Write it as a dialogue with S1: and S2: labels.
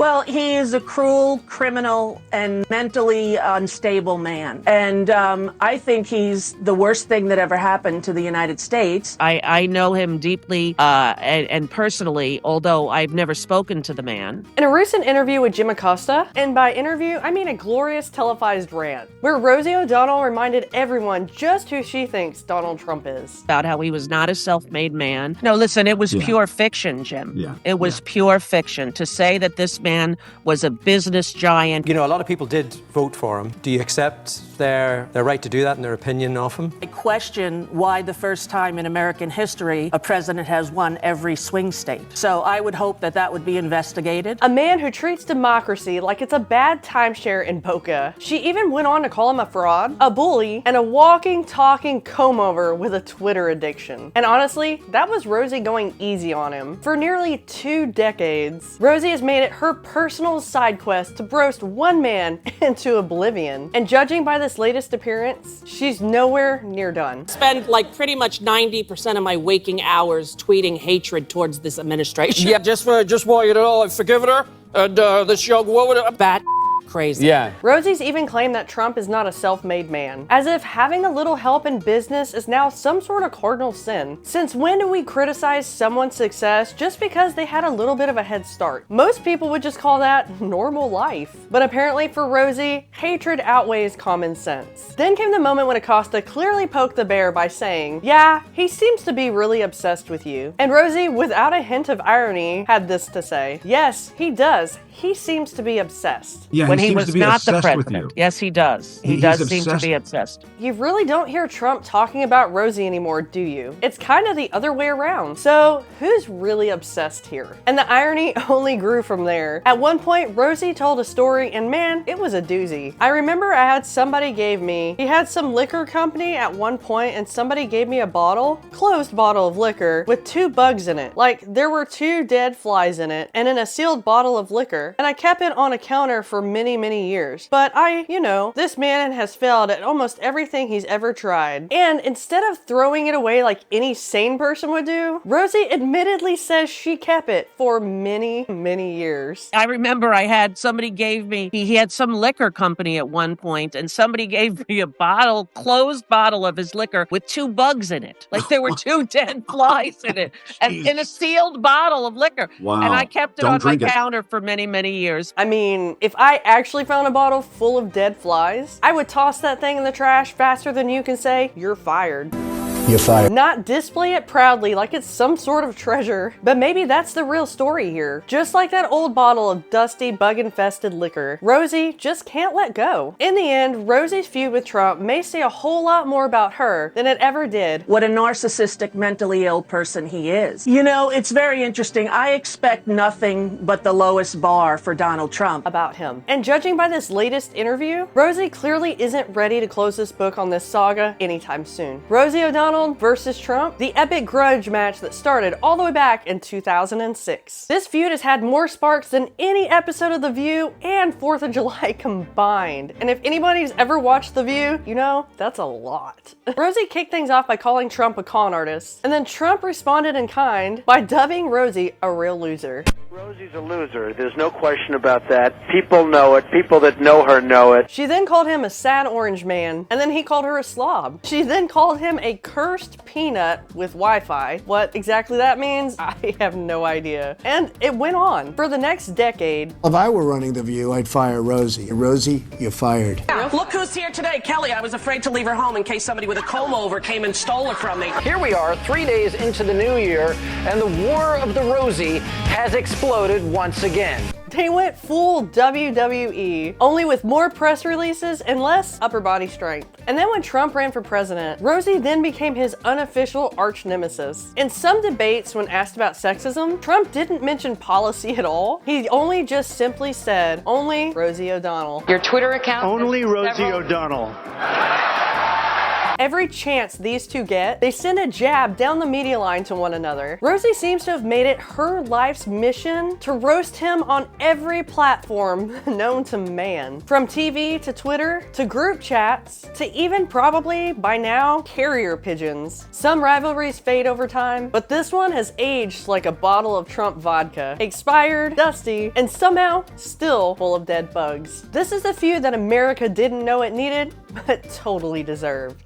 S1: Well, he is a cruel, criminal, and mentally unstable man. And I think he's the worst thing that ever happened to the United States.
S2: I know him deeply and personally, although I've never spoken to the man.
S3: In a recent interview with Jim Acosta, and by interview, I mean a glorious televised rant, where Rosie O'Donnell reminded everyone just who she thinks Donald Trump is.
S2: About how he was not a self-made man. No, listen, it was pure fiction, Jim. It was pure fiction. To say that this man was a business giant.
S4: You know, a lot of people did vote for him. Do you accept their right to do that and their opinion of him?
S1: I question why the first time in American history a president has won every swing state. So I would hope that that would be investigated.
S3: A man who treats democracy like it's a bad timeshare in Boca. She even went on to call him a fraud, a bully, and a walking, talking comb-over with a Twitter addiction. And honestly, that was Rosie going easy on him. For nearly 2 decades, Rosie has made it her personal side quest to roast one man into oblivion. And judging by this latest appearance, she's nowhere near done.
S5: Spend like pretty much 90% of my waking hours tweeting hatred towards this administration.
S6: Yeah, just want you to know I've forgiven her, and this young woman,
S5: Bat crazy.
S6: Yeah.
S3: Rosie's even claimed that Trump is not a self-made man, as if having a little help in business is now some sort of cardinal sin. Since when do we criticize someone's success just because they had a little bit of a head start? Most people would just call that normal life. But apparently for Rosie, hatred outweighs common sense. Then came the moment when Acosta clearly poked the bear by saying, yeah, he seems to be really obsessed with you. And Rosie, without a hint of irony, had this to say, yes, he does. He seems to be obsessed.
S7: Yeah,
S2: When he
S7: seems
S2: was
S7: to be
S2: not the
S7: obsessed with
S2: president.
S7: you.
S2: Yes, he does. He does seem to be obsessed.
S3: You really don't hear Trump talking about Rosie anymore, do you? It's kind of the other way around. So who's really obsessed here? And the irony only grew from there. At one point, Rosie told a story and man, it was a doozy. I remember he had some liquor company at one point and somebody gave me a closed bottle of liquor with 2 bugs in it. Like there were 2 dead flies in it and in a sealed bottle of liquor. And I kept it on a counter for many, many years. But this man has failed at almost everything he's ever tried. And instead of throwing it away like any sane person would do, Rosie admittedly says she kept it for many, many years.
S2: I remember he had some liquor company at one point, and somebody gave me a closed bottle of his liquor with 2 bugs in it. Like there were 2 dead flies in it, and in a sealed bottle of liquor.
S7: Wow.
S2: And I kept it on my counter for many, many years.
S3: I mean, if I actually found a bottle full of dead flies, I would toss that thing in the trash faster than you can say, you're fired.
S8: You're fired.
S3: Not display it proudly like it's some sort of treasure. But maybe that's the real story here. Just like that old bottle of dusty, bug-infested liquor, Rosie just can't let go. In the end, Rosie's feud with Trump may say a whole lot more about her than it ever did.
S1: What a narcissistic, mentally ill person he is. You know, it's very interesting. I expect nothing but the lowest bar for Donald Trump.
S3: About him. And judging by this latest interview, Rosie clearly isn't ready to close this book on this saga anytime soon. Rosie O'Donnell versus Trump, the epic grudge match that started all the way back in 2006. This feud has had more sparks than any episode of The View and 4th of July combined. And if anybody's ever watched The View, you know, that's a lot. Rosie kicked things off by calling Trump a con artist, and then Trump responded in kind by dubbing Rosie a real loser.
S9: Rosie's a loser. There's no question about that. People know it. People that know her know it.
S3: She then called him a sad orange man, and then he called her a slob. She then called him a cursed peanut with Wi-Fi. What exactly that means, I have no idea. And it went on for the next decade.
S8: If I were running The View, I'd fire Rosie. Rosie, you're fired.
S1: Look who's here today. Kelly, I was afraid to leave her home in case somebody with a comb over came and stole her from me.
S10: Here we are, 3 days into the new year, and the war of the Rosie has exploded once again.
S3: They went full WWE, only with more press releases and less upper body strength. And then when Trump ran for president, Rosie then became his unofficial arch nemesis. In some debates, when asked about sexism, Trump didn't mention policy at all. He only just simply said, only Rosie O'Donnell.
S11: Your Twitter account?
S9: Only Rosie O'Donnell.
S3: Every chance these two get, they send a jab down the media line to one another. Rosie seems to have made it her life's mission to roast him on every platform known to man. From TV to Twitter to group chats to even probably by now carrier pigeons. Some rivalries fade over time, but this one has aged like a bottle of Trump vodka. Expired, dusty, and somehow still full of dead bugs. This is the feud that America didn't know it needed, but totally deserved.